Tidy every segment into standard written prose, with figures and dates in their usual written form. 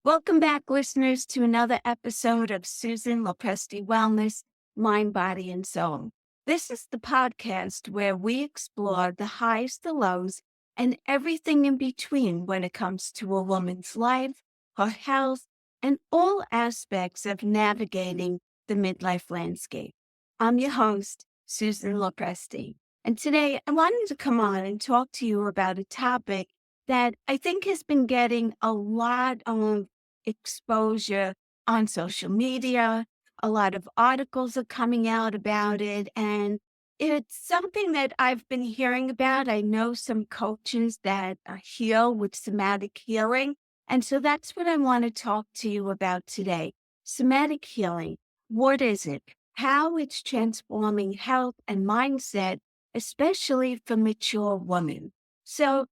Welcome back, listeners, to another episode of Susan LoPresti Wellness, Mind, Body, and Soul. This is the podcast where we explore the highs, the lows, and everything in between when it comes to a woman's life, her health, and all aspects of navigating the midlife landscape. I'm your host, Susan LoPresti, and today I wanted to come on and talk to you about a topic that I think has been getting a lot of exposure on social media. A lot of articles are coming out about it, and it's something that I've been hearing about. I know some coaches that heal with somatic healing. And so that's what I want to talk to you about today. Somatic healing. What is it? How it's transforming health and mindset, especially for mature women. So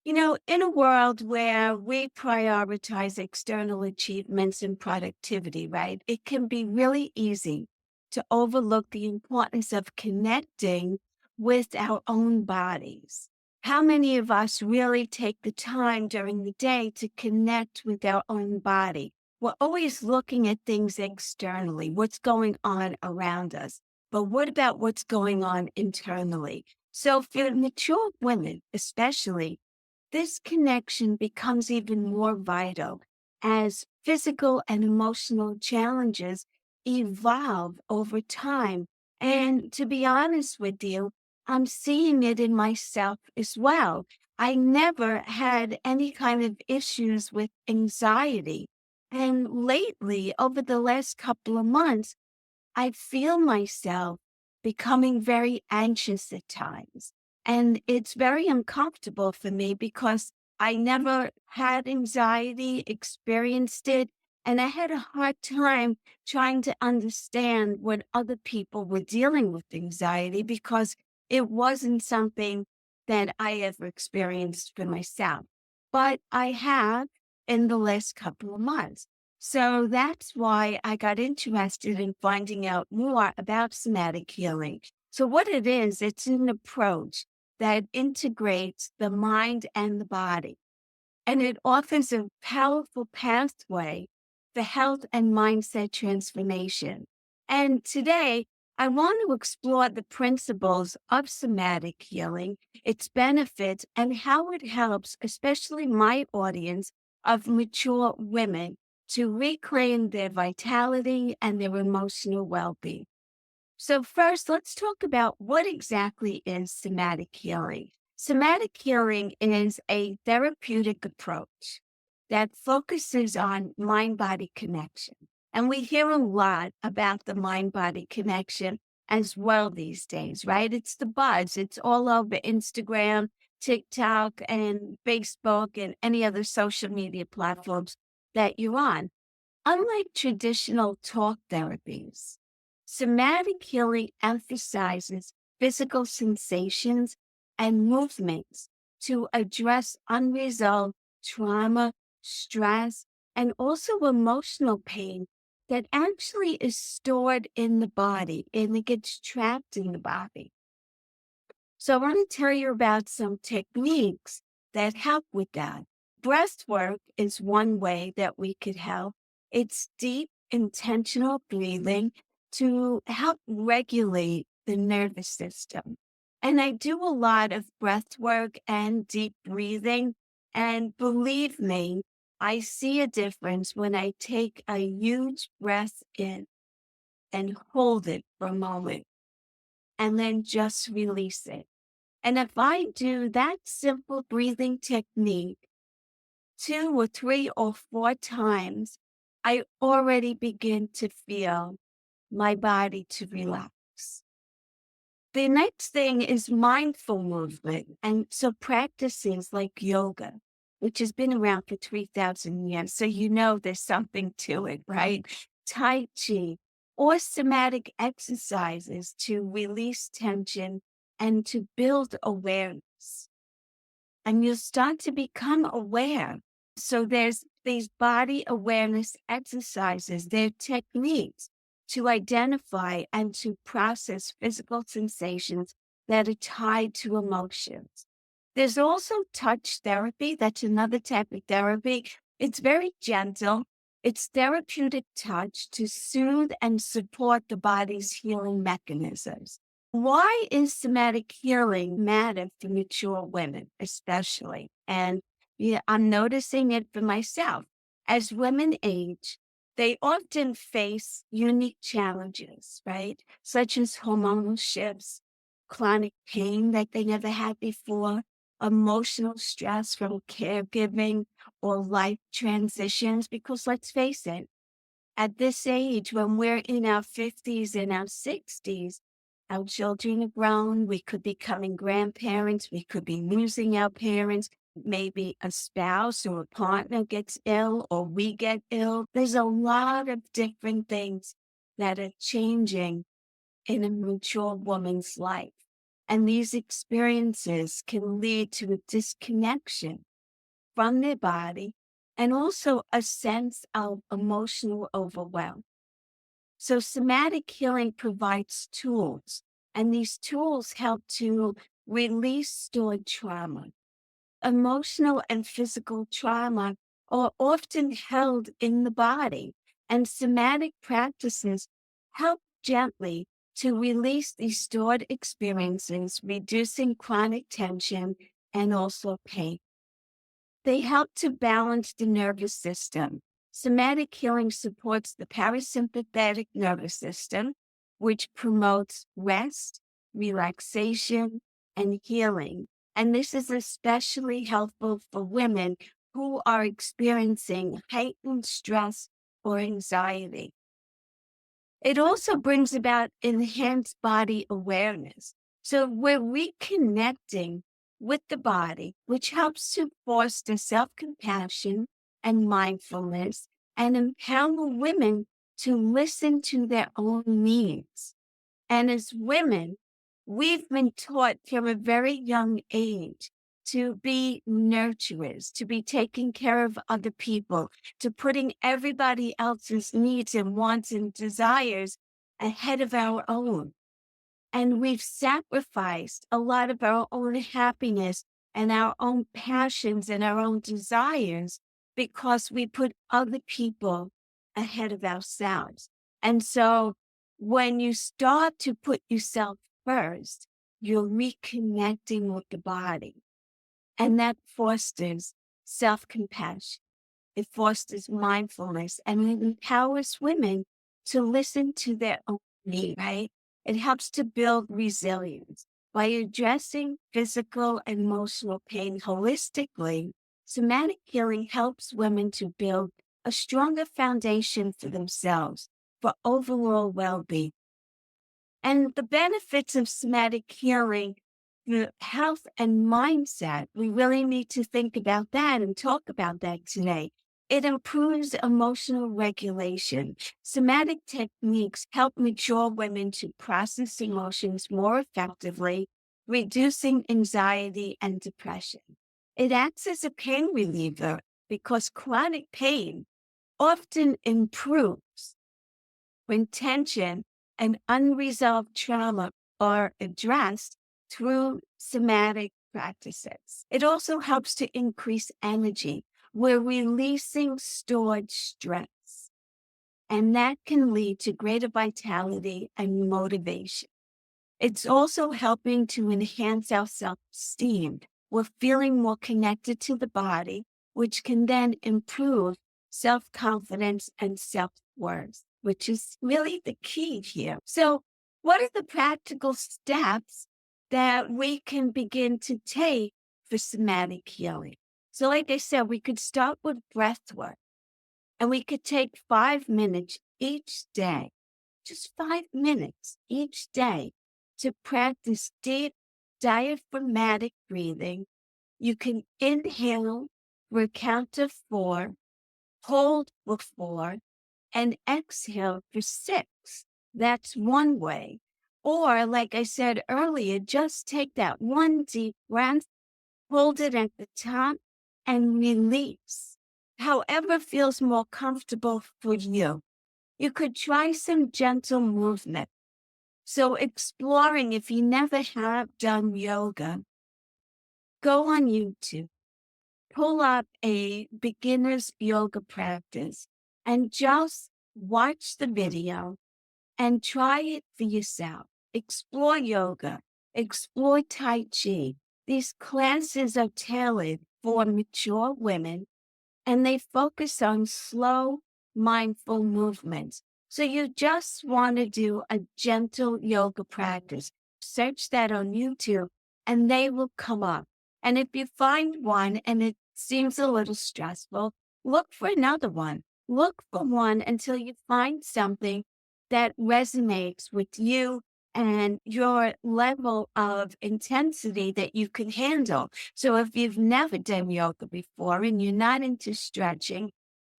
in a world where we prioritize external achievements and productivity, right, it can be really easy to overlook the importance of connecting with our own bodies. How many of us really take the time during the day to connect with our own body? We're always looking at things externally, what's going on around us. But what about what's going on internally? So for mature women, especially, this connection becomes even more vital as physical and emotional challenges evolve over time. And to be honest with you, I'm seeing it in myself as well. I never had any kind of issues with anxiety. And lately, over the last couple of months, I feel myself becoming very anxious at times. And it's very uncomfortable for me because I never had anxiety, experienced it, and I had a hard time trying to understand when other people were dealing with anxiety because it wasn't something that I ever experienced for myself. But I have in the last couple of months. So that's why I got interested in finding out more about somatic healing. So, what it is, it's an approach that integrates the mind and the body, and it offers a powerful pathway for health and mindset transformation. And today, I want to explore the principles of somatic healing, its benefits, and how it helps, especially my audience of mature women, to reclaim their vitality and their emotional well being. So, first, let's talk about what exactly is somatic healing. Somatic healing is a therapeutic approach that focuses on mind body connection. And we hear a lot about the mind body connection as well these days, right? It's the buzz, it's all over Instagram, TikTok, and Facebook, and any other social media platforms that you're on. Unlike traditional talk therapies, somatic healing emphasizes physical sensations and movements to address unresolved trauma, stress, and also emotional pain that actually is stored in the body and it gets trapped in the body. So I want to tell you about some techniques that help with that. Breath work is one way that we could help. It's deep, intentional breathing to help regulate the nervous system. And I do a lot of breath work and deep breathing. And believe me, I see a difference when I take a huge breath in and hold it for a moment and then just release it. And if I do that simple breathing technique 2 or 3 or 4 times, I already begin to feel my body to relax. The next thing is mindful movement. And so practices like yoga, which has been around for 3,000 years. So you know there's something to it, right? Tai Chi or somatic exercises to release tension and to build awareness. And you start to become aware. So there's these body awareness exercises, they're techniques to identify and to process physical sensations that are tied to emotions. There's also touch therapy. That's another type of therapy It's very gentle. It's therapeutic touch to soothe and support the body's healing mechanisms. Why is somatic healing matter for mature women, especially? And yeah, I'm noticing it for myself. As women age, they often face unique challenges, right? Such as hormonal shifts, chronic pain that they never had before, emotional stress from caregiving or life transitions. Because let's face it, at this age, when we're in our 50s and our 60s, our children are grown. We could be becoming grandparents. We could be losing our parents. Maybe a spouse or a partner gets ill or we get ill. There's a lot of different things that are changing in a mature woman's life. And these experiences can lead to a disconnection from their body and also a sense of emotional overwhelm. So, somatic healing provides tools, and these tools help to release stored trauma. Emotional and physical trauma are often held in the body, and somatic practices help gently to release these stored experiences, reducing chronic tension and also pain. They help to balance the nervous system. Somatic healing supports the parasympathetic nervous system, which promotes rest, relaxation, and healing. And this is especially helpful for women who are experiencing heightened stress or anxiety. It also brings about enhanced body awareness. So we're reconnecting with the body, which helps to foster self-compassion and mindfulness and empower women to listen to their own needs. And as women, we've been taught from a very young age to be nurturers, to be taking care of other people, to putting everybody else's needs and wants and desires ahead of our own. And we've sacrificed a lot of our own happiness and our own passions and our own desires because we put other people ahead of ourselves. And so when you start to put yourself first, you're reconnecting with the body. And that fosters self compassion. It fosters mindfulness and it empowers women to listen to their own need, right? It helps to build resilience by addressing physical and emotional pain holistically. Somatic healing helps women to build a stronger foundation for themselves for overall well being. And the benefits of somatic healing, the health and mindset, we really need to think about that and talk about that today. It improves emotional regulation. Somatic techniques help mature women to process emotions more effectively, reducing anxiety and depression. It acts as a pain reliever because chronic pain often improves when tension and unresolved trauma are addressed through somatic practices. It also helps to increase energy. We're releasing stored stress, and that can lead to greater vitality and motivation. It's also helping to enhance our self-esteem. We're feeling more connected to the body, which can then improve self-confidence and self-worth, which is really the key here. So what are the practical steps that we can begin to take for somatic healing? So like I said, we could start with breath work, and we could take 5 minutes each day, just 5 minutes each day, to practice deep diaphragmatic breathing. You can inhale for a count of 4, hold for 4, and exhale for 6. That's one way. Or, like I said earlier, just take that one deep breath, hold it at the top, and release. However feels more comfortable for you. You could try some gentle movement. So exploring, if you never have done yoga, go on YouTube, pull up a beginner's yoga practice and just watch the video and try it for yourself. Explore yoga, explore Tai Chi. These classes are tailored for mature women and they focus on slow, mindful movements. So you just want to do a gentle yoga practice. Search that on YouTube and they will come up. And if you find one and it seems a little stressful, look for another one. Look for one until you find something that resonates with you and your level of intensity that you can handle. So if you've never done yoga before and you're not into stretching,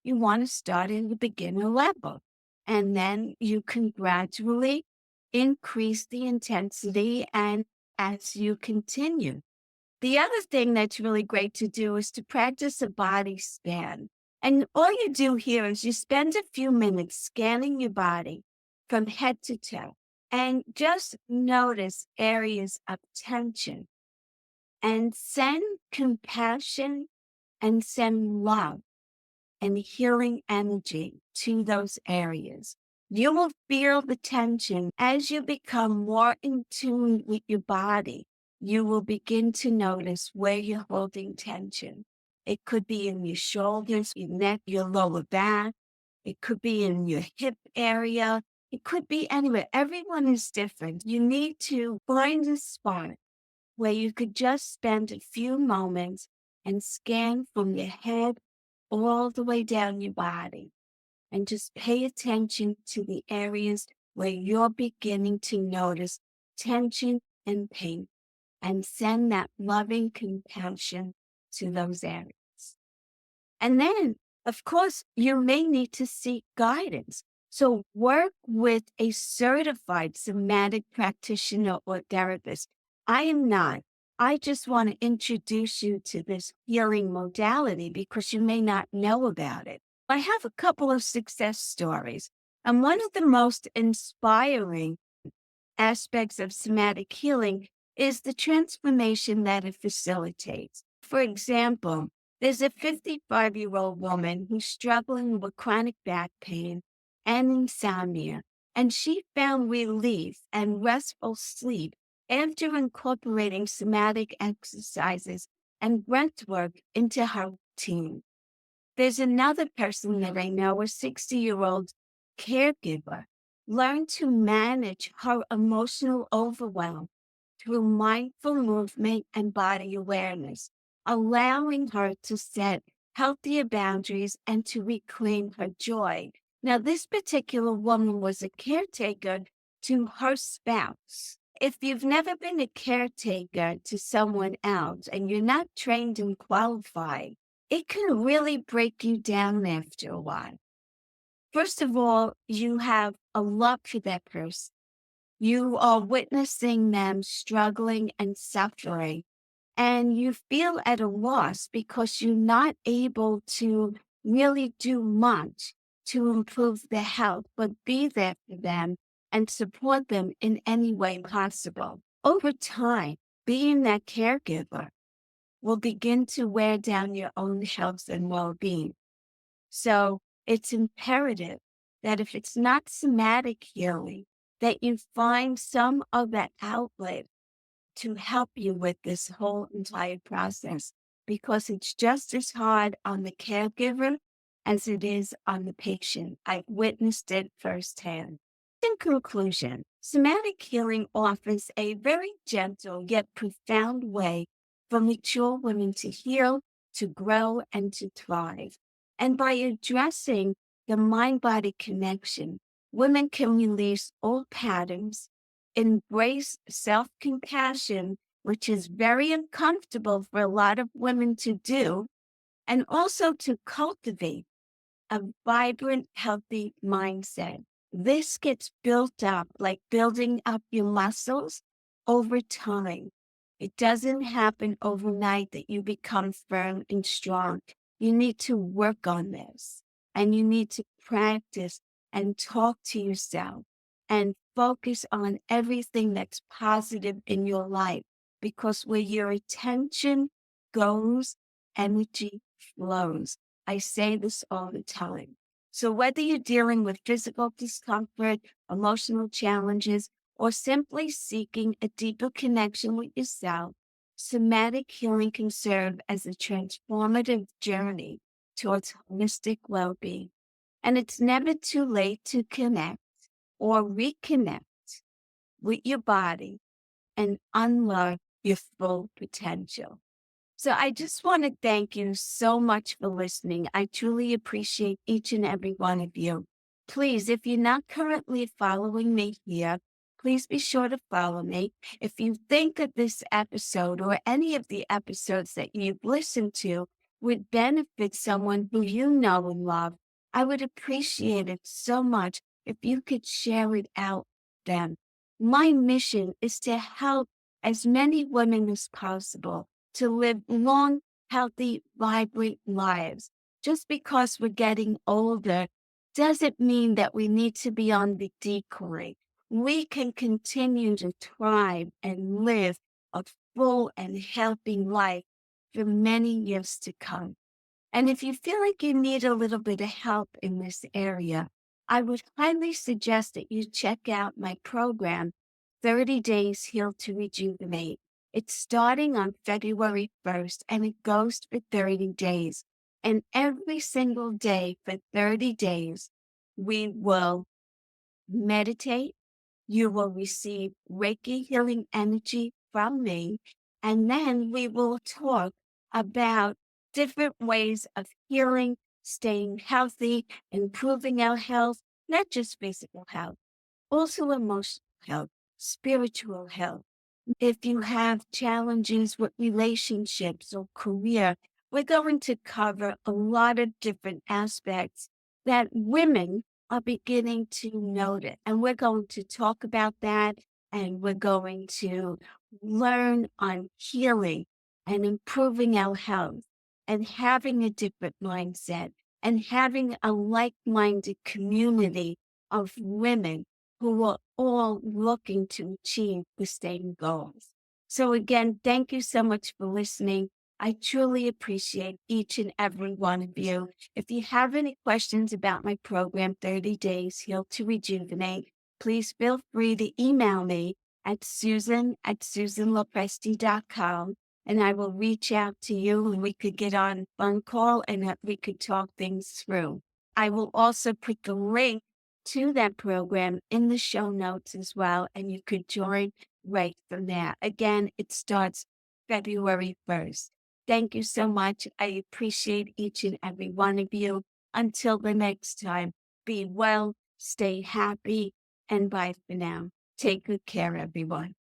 you want to start at the beginner level. And then you can gradually increase the intensity and as you continue. The other thing that's really great to do is to practice a body scan. And all you do here is you spend a few minutes scanning your body from head to toe and just notice areas of tension and send compassion and send love and healing energy to those areas. You will feel the tension as you become more in tune with your body. You will begin to notice where you're holding tension. It could be in your shoulders, your neck, your lower back. It could be in your hip area. It could be anywhere. Everyone is different. You need to find a spot where you could just spend a few moments and scan from your head all the way down your body and just pay attention to the areas where you're beginning to notice tension and pain and send that loving compassion to those areas. And then, of course, you may need to seek guidance. So work with a certified somatic practitioner or therapist. I am not. I just want to introduce you to this healing modality because you may not know about it. I have a couple of success stories. And one of the most inspiring aspects of somatic healing is the transformation that it facilitates. For example, there's a 55-year-old woman who's struggling with chronic back pain and insomnia, and she found relief and restful sleep after incorporating somatic exercises and breath work into her routine. There's another person that I know, a 60-year-old caregiver, learned to manage her emotional overwhelm through mindful movement and body awareness, allowing her to set healthier boundaries and to reclaim her joy. Now, this particular woman was a caretaker to her spouse. If you've never been a caretaker to someone else and you're not trained and qualified, it can really break you down after a while. First of all, you have a love for that person. You are witnessing them struggling and suffering, and you feel at a loss because you're not able to really do much to improve their health, but be there for them and support them in any way possible. Over time, being that caregiver will begin to wear down your own health and well-being. So it's imperative that if it's not somatic healing, that you find some of that outlet to help you with this whole entire process, because it's just as hard on the caregiver as it is on the patient. I've witnessed it firsthand. In conclusion, somatic healing offers a very gentle yet profound way for mature women to heal, to grow, and to thrive. And by addressing the mind body connection, women can release old patterns, embrace self compassion, which is very uncomfortable for a lot of women to do, and also to cultivate a vibrant, healthy mindset. This gets built up like building up your muscles over time. It doesn't happen overnight that you become firm and strong. You need to work on this and you need to practice and talk to yourself and focus on everything that's positive in your life, because where your attention goes, energy flows. I say this all the time. So whether you're dealing with physical discomfort, emotional challenges, or simply seeking a deeper connection with yourself, somatic healing can serve as a transformative journey towards holistic well-being. And it's never too late to connect or reconnect with your body and unlock your full potential. So I just want to thank you so much for listening. I truly appreciate each and every one of you. Please, if you're not currently following me here, please be sure to follow me. If you think that this episode or any of the episodes that you've listened to would benefit someone who you know and love, I would appreciate it so much if you could share it out with them. My mission is to help as many women as possible to live long, healthy, vibrant lives. Just because we're getting older doesn't mean that we need to be on the decoy. We can continue to thrive and live a full and healthy life for many years to come. And if you feel like you need a little bit of help in this area, I would highly suggest that you check out my program, 30 Days Heal to Rejuvenate. It's starting on February 1st and it goes for 30 days. And every single day for 30 days, we will meditate. You will receive Reiki healing energy from me. And then we will talk about different ways of healing, staying healthy, improving our health, not just physical health, also emotional health, spiritual health. If you have challenges with relationships or career, we're going to cover a lot of different aspects that women are beginning to notice. And we're going to talk about that, and we're going to learn on healing and improving our health and having a different mindset and having a like-minded community of women who are all looking to achieve the same goals. So again, thank you so much for listening. I truly appreciate each and every one of you. If you have any questions about my program, 30 Days Heal to Rejuvenate, please feel free to email me at susan@susanlopresti.com, and I will reach out to you and we could get on a phone call and that we could talk things through. I will also put the link to that program in the show notes as well, and you could join right from there. Again, it starts February 1st. Thank you so much. I appreciate each and every one of you. Until the next time, be well, stay happy, and bye for now. Take good care, everyone.